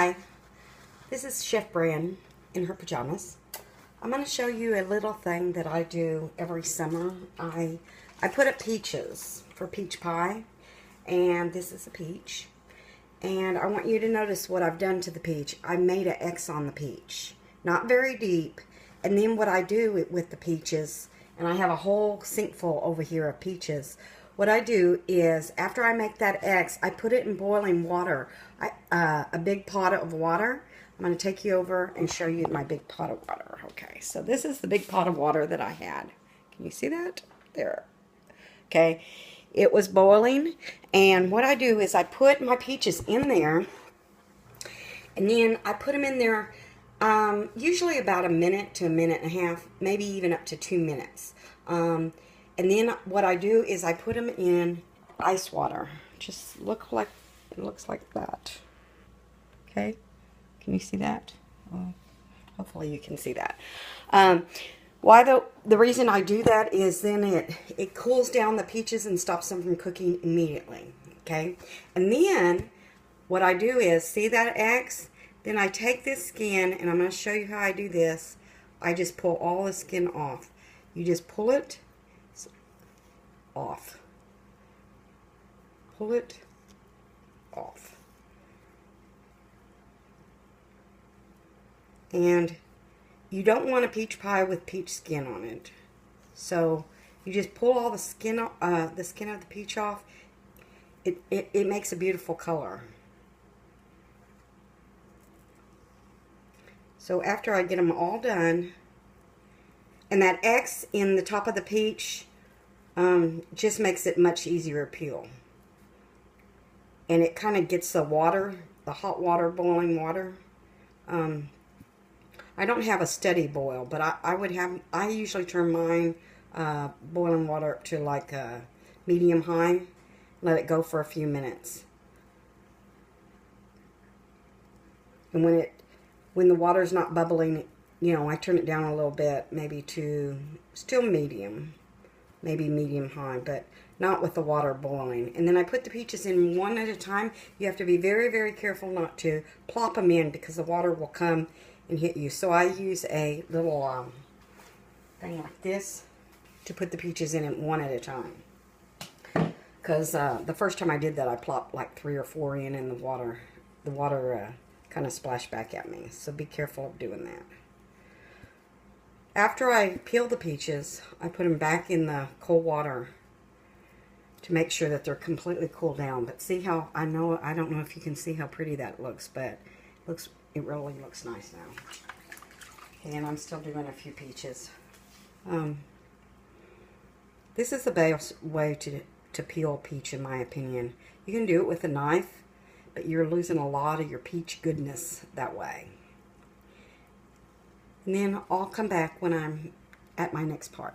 Hi, this is Chef Bran in her pajamas. I'm going to show you a little thing that I do every summer. I put up peaches for peach pie, and this is a peach. And I want you to notice what I've done to the peach. I made an X on the peach, not very deep. And then what I do with the peaches, and I have a whole sink full over here of peaches. What I do is, after I make that X, I put it in boiling water. A big pot of water. I'm going to take you over and show you my big pot of water. Okay, so this is the big pot of water that I had. Can you see that? There. Okay, it was boiling, and what I do is I put my peaches in there, and then I put them in there usually about a minute to a minute and a half, maybe even up to 2 minutes. And then what I do is I put them in ice water. Just looks like that. Okay, can you see that? Well, hopefully you can see that. Why the reason I do that is then it cools down the peaches and stops them from cooking immediately. Okay, and then what I do is, see that X? Then I take this skin, and I'm going to show you how I do this. I just pull all the skin off. You just pull it off. Pull it off. And you don't want a peach pie with peach skin on it. So you just pull all the skin of the peach off. It makes a beautiful color. So after I get them all done, and that X in the top of the peach just makes it much easier to peel. And it kind of gets the water, the hot water, boiling water. I don't have a steady boil, but I usually turn mine boiling water up to like medium high. Let it go for a few minutes. And when the water's not bubbling, you know, I turn it down a little bit, maybe to still medium, maybe medium high, but not with the water boiling. And then I put the peaches in one at a time. You have to be very, very careful not to plop them in, because the water will come and hit you. So I use a little thing like this to put the peaches in it one at a time. Because the first time I did that, I plopped like 3 or 4 in, and the water kind of splashed back at me. So be careful of doing that. After I peel the peaches, I put them back in the cold water to make sure that they're completely cooled down. But see how, I don't know if you can see how pretty that looks, but it really looks nice now. Okay, and I'm still doing a few peaches. This is the best way to peel a peach, in my opinion. You can do it with a knife, but you're losing a lot of your peach goodness that way. And then I'll come back when I'm at my next part.